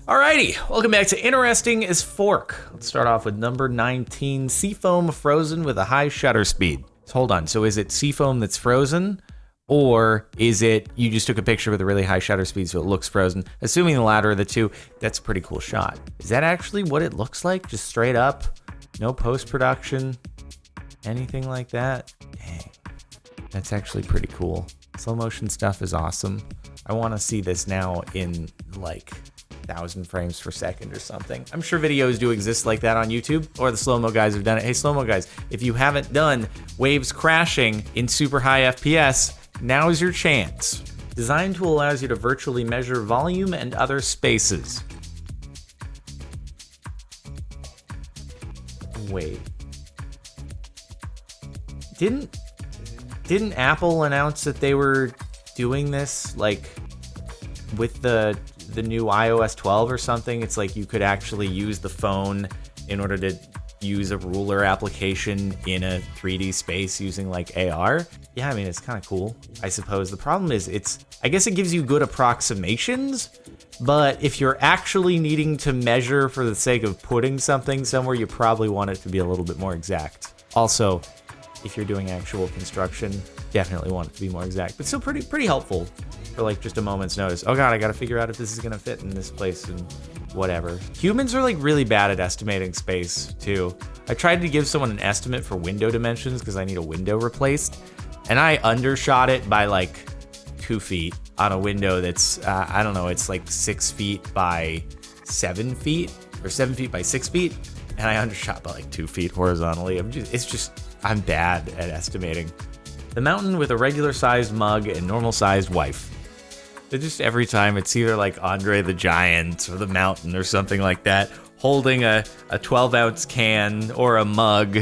Alrighty, welcome back to Interesting as Fork. Let's start off with number 19, Seafoam Frozen with a high shutter speed. So hold on, so is it seafoam that's frozen? Or is it you just took a picture with a really high shutter speed so it looks frozen? Assuming the latter of the two, that's a pretty cool shot. Is that actually what it looks like? Just straight up? No post-production? Anything like that? Dang, that's actually pretty cool. Slow motion stuff is awesome. I want to see this now in like 1,000 frames per second or something. I'm sure videos do exist like that on YouTube, or the slow-mo guys have done it. Hey, slow-mo guys, if you haven't done waves crashing in super high FPS, now's your chance. Design tool allows you to virtually measure volume and other spaces. Wait. Didn't Apple announce that they were doing this like with the new iOS 12 or something? It's like you could actually use the phone in order to use a ruler application in a 3D space using like AR. Yeah, I mean, it's kind of cool, I suppose. The problem is I guess it gives you good approximations, but if you're actually needing to measure for the sake of putting something somewhere, you probably want it to be a little bit more exact. Also, if you're doing actual construction, definitely want it to be more exact, but still pretty helpful for like just a moment's notice. Oh God, I gotta figure out if this is gonna fit in this place and whatever. Humans are like really bad at estimating space too. I tried to give someone an estimate for window dimensions because I need a window replaced, and I undershot it by like 2 feet on a window that's, I don't know, it's like 6 feet by 7 feet or 7 feet by 6 feet. And I undershot by like 2 feet horizontally. I'm bad at estimating. The mountain with a regular sized mug and normal sized wife. But just every time it's either like Andre the Giant or the mountain or something like that, holding a 12-ounce can or a mug.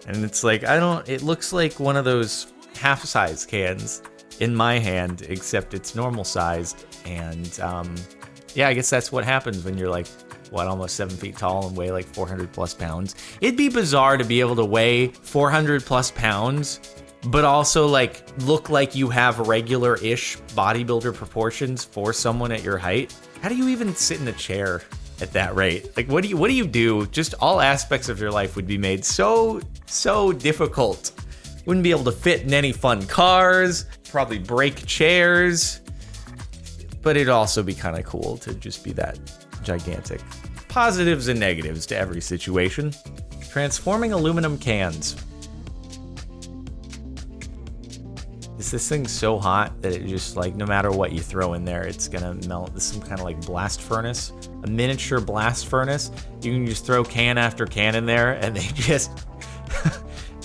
And it's like, it looks like one of those half-size cans in my hand, except it's normal sized. And yeah, I guess that's what happens when you're like, almost 7 feet tall and weigh like 400 plus pounds. It'd be bizarre to be able to weigh 400 plus pounds, but also like look like you have regular-ish bodybuilder proportions for someone at your height. How do you even sit in a chair at that rate? Like, what do you do? Just all aspects of your life would be made so difficult. Wouldn't be able to fit in any fun cars, probably break chairs, but it'd also be kind of cool to just be that gigantic. Positives and negatives to every situation. Transforming aluminum cans. Is this thing so hot that it just like, no matter what you throw in there, it's gonna melt? This is some kind of like blast furnace, a miniature blast furnace. You can just throw can after can in there and they just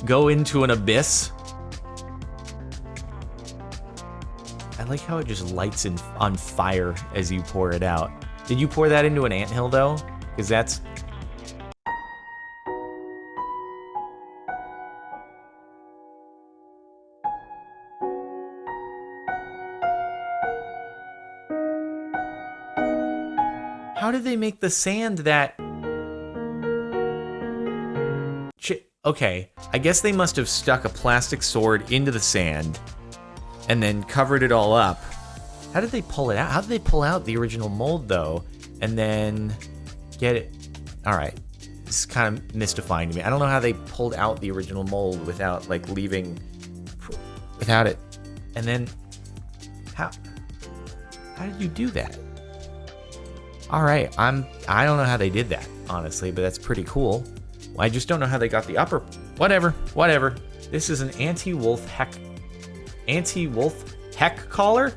go into an abyss. I like how it just lights on fire as you pour it out. Did you pour that into an anthill though? Because that's... How did they make the sand that... Okay, I guess they must have stuck a plastic sword into the sand and then covered it all up. How did they pull it out? How did they pull out the original mold though and then get it? All right, this is kind of mystifying to me. I don't know how they pulled out the original mold without like leaving, without it. And then how did you do that? All right, I don't know how they did that, honestly, but that's pretty cool. I just don't know how they got the upper, whatever. This is an Auntie Wolf heck collar?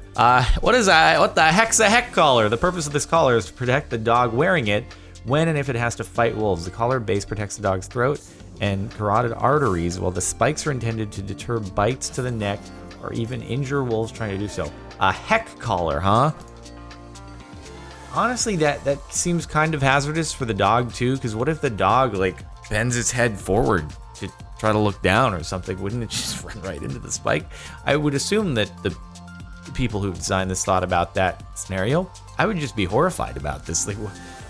What the heck's a heck collar? The purpose of this collar is to protect the dog wearing it when and if it has to fight wolves. The collar base protects the dog's throat and carotid arteries, while the spikes are intended to deter bites to the neck or even injure wolves trying to do so. A heck collar, huh? Honestly, that seems kind of hazardous for the dog too, because what if the dog like bends its head forward to try to look down or something? Wouldn't it just run right into the spike? I would assume that the people who designed this thought about that scenario. I would just be horrified about this. Like,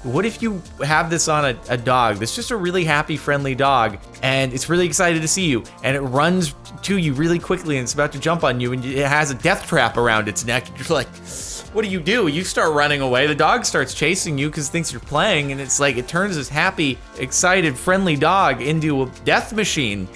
what if you have this on a dog that's just a really happy, friendly dog, and it's really excited to see you, and it runs to you really quickly, and it's about to jump on you, and it has a death trap around its neck, and you're like, what do? You start running away. The dog starts chasing you because it thinks you're playing, and it's like it turns this happy, excited, friendly dog into a death machine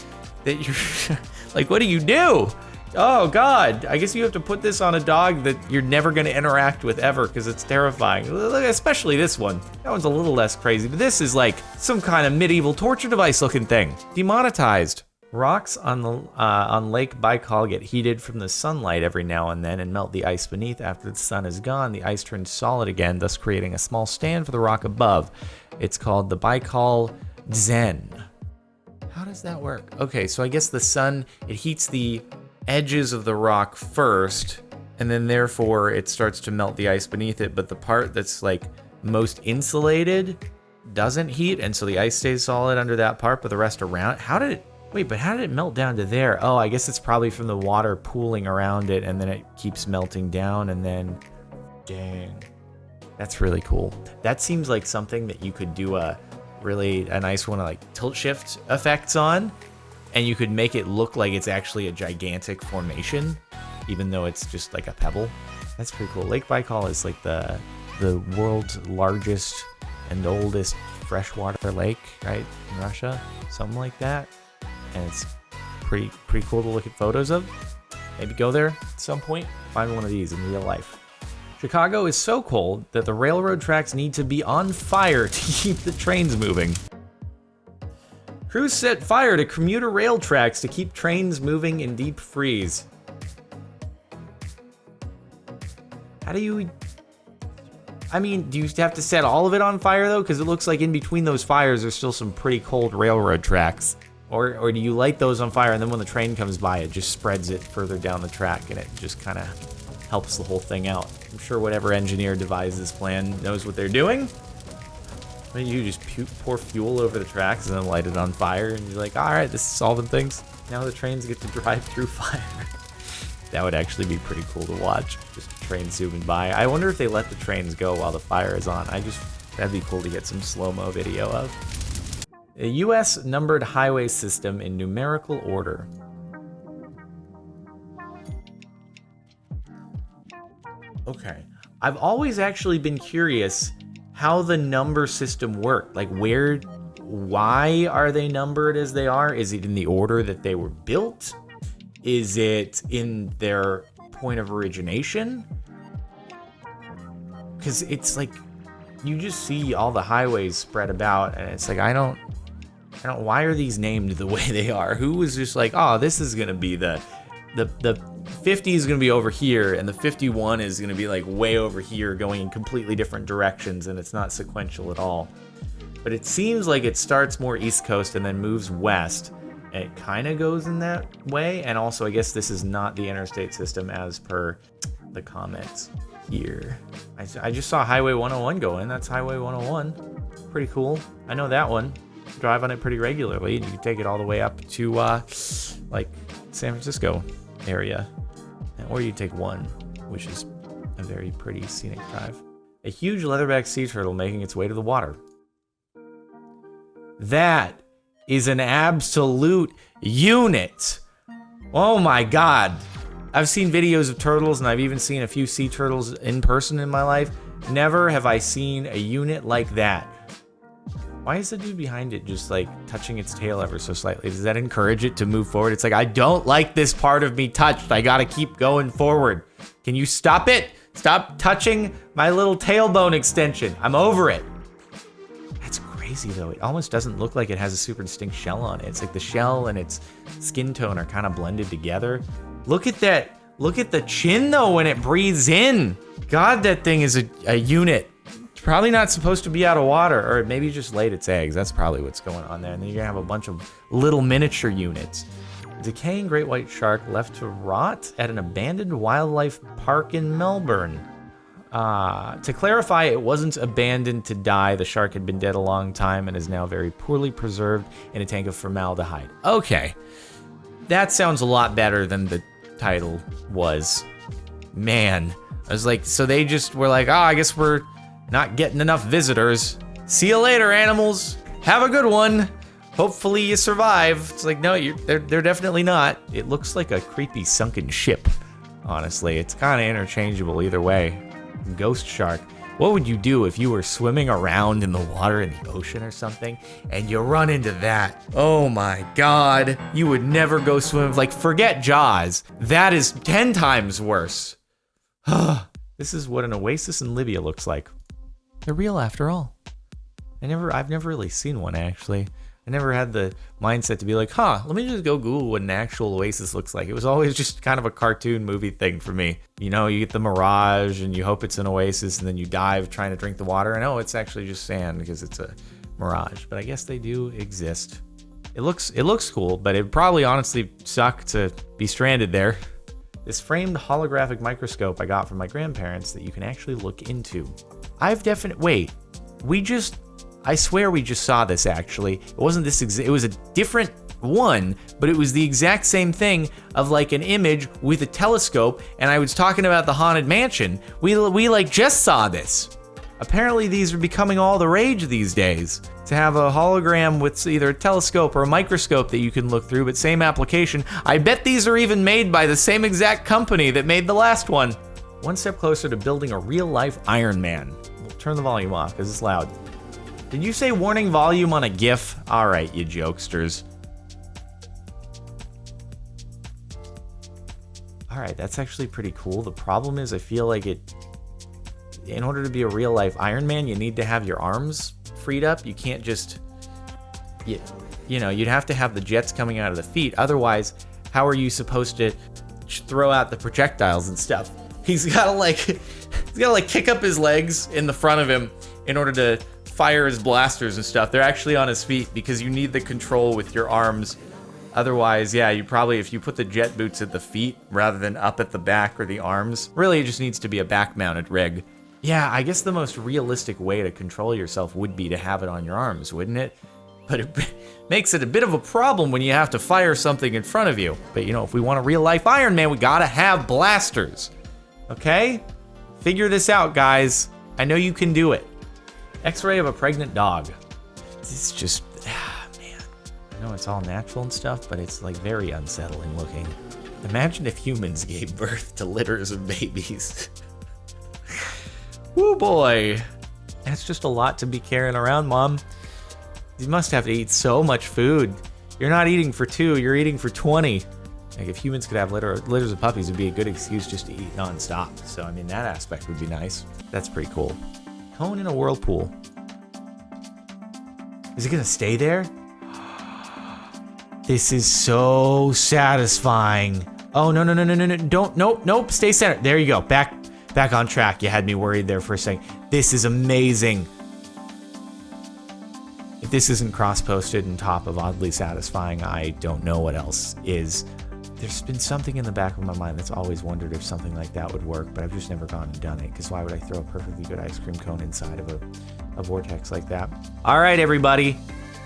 that you're like, what do you do? Oh God, I guess you have to put this on a dog that you're never gonna interact with ever because it's terrifying. Especially this one. That one's a little less crazy, but this is like some kind of medieval torture device looking thing. Demonetized. Rocks on Lake Baikal get heated from the sunlight every now and then and melt the ice beneath. After the sun is gone, the ice turns solid again, thus creating a small stand for the rock above. It's called the Baikal Zen. How does that work? Okay, so I guess the sun, it heats the edges of the rock first, and then therefore it starts to melt the ice beneath it, but the part that's like most insulated doesn't heat, and so the ice stays solid under that part, but the rest around, how did it melt down to there? Oh, I guess it's probably from the water pooling around it, and then it keeps melting down, and then, dang, that's really cool. That seems like something that you could do a nice one of like tilt shift effects on, and you could make it look like it's actually a gigantic formation, even though it's just like a pebble. That's pretty cool. Lake Baikal is like the world's largest and oldest freshwater lake, right, in Russia, something like that. And it's pretty cool to look at photos of. Maybe go there at some point, find one of these in real life. Chicago is so cold that the railroad tracks need to be on fire to keep the trains moving. Crews set fire to commuter rail tracks to keep trains moving in deep freeze. How do you... I mean, do you have to set all of it on fire, though? Because it looks like in between those fires, there's still some pretty cold railroad tracks. Or do you light those on fire, and then when the train comes by, it just spreads it further down the track, and it just kind of helps the whole thing out. I'm sure whatever engineer devised this plan knows what they're doing. I mean, you just pour fuel over the tracks and then light it on fire, and you're like, all right, this is solving things. Now the trains get to drive through fire. That would actually be pretty cool to watch, just a train zooming by. I wonder if they let the trains go while the fire is on. That'd be cool to get some slow-mo video of. A U.S. numbered highway system in numerical order. Okay. I've always actually been curious how the number system worked. Like, why are they numbered as they are? Is it in the order that they were built? Is it in their point of origination? Because it's like, you just see all the highways spread about, and it's like, why are these named the way they are? Who was just like, oh, this is gonna be the 50 is gonna be over here, and the 51 is gonna be like way over here, going in completely different directions, and it's not sequential at all. But it seems like it starts more East Coast and then moves west, and it kind of goes in that way. And also, I guess this is not the interstate system as per the comments here. I just saw Highway 101 go in. That's Highway 101. Pretty cool. I know that one. Drive on it pretty regularly, and you can take it all the way up to like San Francisco area, or you take one, which is a very pretty scenic drive. A huge leatherback sea turtle making its way to the water. That is an absolute unit. Oh my God. I've seen videos of turtles, and I've even seen a few sea turtles in person in my life. Never have I seen a unit like that. Why is the dude behind it just like touching its tail ever so slightly? Does that encourage it to move forward? It's like, I don't like this part of me touched. I gotta keep going forward. Can you stop it? Stop touching my little tailbone extension. I'm over it. That's crazy though. It almost doesn't look like it has a super distinct shell on it. It's like the shell and its skin tone are kind of blended together. Look at that. Look at the chin though when it breathes in. God, that thing is a unit. Probably not supposed to be out of water, or maybe just laid its eggs. That's probably what's going on there. And then you're gonna have a bunch of little miniature units. A decaying great white shark left to rot at an abandoned wildlife park in Melbourne. To clarify, it wasn't abandoned to die. The shark had been dead a long time and is now very poorly preserved in a tank of formaldehyde. Okay, that sounds a lot better than the title was. Man, I was like, so they just were like, oh, I guess we're not getting enough visitors. See you later, animals. Have a good one. Hopefully you survive. It's like, no, they're definitely not. It looks like a creepy sunken ship, honestly. It's kind of interchangeable either way. Ghost shark. What would you do if you were swimming around in the water in the ocean or something and you run into that? Oh my God. You would never go swim. Like, forget Jaws. That is 10 times worse. This is what an oasis in Libya looks like. They're real after all. I've never really seen one, actually. I never had the mindset to be like, let me just go Google what an actual oasis looks like. It was always just kind of a cartoon movie thing for me. You know, you get the mirage and you hope it's an oasis and then you dive trying to drink the water and it's actually just sand because it's a mirage. But I guess they do exist. It looks cool, but it'd probably honestly suck to be stranded there. This framed holographic microscope I got from my grandparents that you can actually look into. I swear we just saw this actually. It wasn't this it was a different one, but it was the exact same thing of like an image with a telescope, and I was talking about the Haunted Mansion. We like just saw this. Apparently these are becoming all the rage these days. To have a hologram with either a telescope or a microscope that you can look through, but same application. I bet these are even made by the same exact company that made the last one. One step closer to building a real-life Iron Man. We'll turn the volume off because it's loud. Did you say warning volume on a GIF? All right, you jokesters. All right, that's actually pretty cool. The problem is I feel like in order to be a real life Iron Man, you need to have your arms freed up. You can't just, you know, you'd have to have the jets coming out of the feet. Otherwise, how are you supposed to throw out the projectiles and stuff? He's gotta kick up his legs in the front of him in order to fire his blasters and stuff. They're actually on his feet because you need the control with your arms. Otherwise, yeah, you probably, if you put the jet boots at the feet rather than up at the back or the arms, really it just needs to be a back-mounted rig. Yeah, I guess the most realistic way to control yourself would be to have it on your arms, wouldn't it? But it makes it a bit of a problem when you have to fire something in front of you. But you know, if we want a real-life Iron Man, we gotta have blasters. Okay? Figure this out, guys. I know you can do it. X-ray of a pregnant dog. It's just, man. I know it's all natural and stuff, but it's like very unsettling looking. Imagine if humans gave birth to litters of babies. Woo boy. That's just a lot to be carrying around, Mom. You must have to eat so much food. You're not eating for 2, you're eating for 20. Like if humans could have litters of puppies, it'd be a good excuse just to eat nonstop. So I mean, that aspect would be nice. That's pretty cool. Cone in a whirlpool. Is it gonna stay there? This is so satisfying. Oh, no. Don't, nope, stay centered. There you go, back on track. You had me worried there for a second. This is amazing. If this isn't cross-posted on top of oddly satisfying, I don't know what else is. There's been something in the back of my mind that's always wondered if something like that would work, but I've just never gone and done it, because why would I throw a perfectly good ice cream cone inside of a vortex like that? All right, everybody.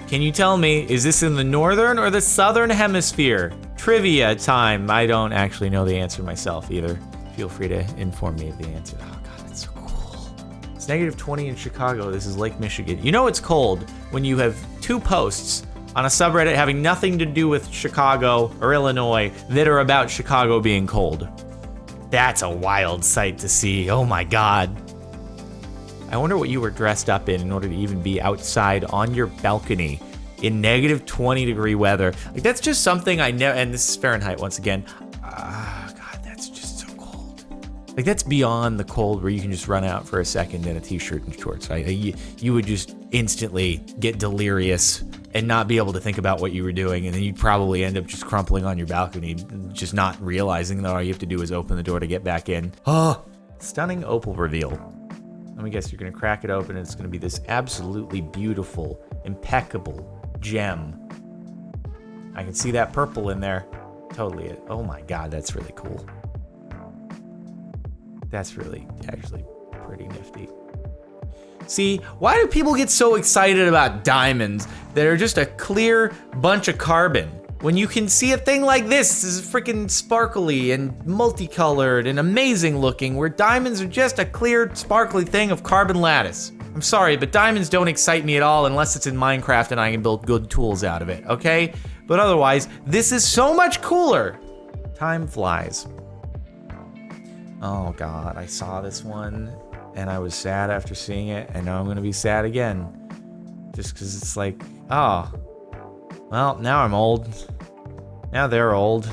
Can you tell me, is this in the northern or the southern hemisphere? Trivia time. I don't actually know the answer myself either. Feel free to inform me of the answer. Oh God, that's so cool. It's -20 in Chicago. This is Lake Michigan. You know it's cold when you have 2 posts on a subreddit having nothing to do with Chicago or Illinois that are about Chicago being cold. That's a wild sight to see. Oh my God. I wonder what you were dressed up in order to even be outside on your balcony in -20 degree weather. Like that's just something I never, and this is Fahrenheit once again. God, that's just so cold. Like that's beyond the cold where you can just run out for a second in a t-shirt and shorts. Right? You would just instantly get delirious and not be able to think about what you were doing, and then you'd probably end up just crumpling on your balcony, just not realizing that all you have to do is open the door to get back in. Oh, stunning opal reveal. Let me guess, you're gonna crack it open and it's gonna be this absolutely beautiful, impeccable gem. I can see that purple in there. Totally it. Oh my God, that's really cool. That's really actually pretty nifty. See, why do people get so excited about diamonds that are just a clear bunch of carbon? When you can see a thing like this is freaking sparkly and multicolored and amazing looking, where diamonds are just a clear, sparkly thing of carbon lattice. I'm sorry, but diamonds don't excite me at all unless it's in Minecraft and I can build good tools out of it, okay? But otherwise, this is so much cooler. Time flies. Oh God, I saw this one and I was sad after seeing it, and now I'm gonna be sad again. Just because it's like, oh, well, now I'm old. Now they're old.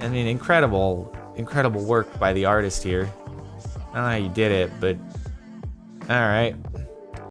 I mean, incredible work by the artist here. I don't know how you did it, but alright.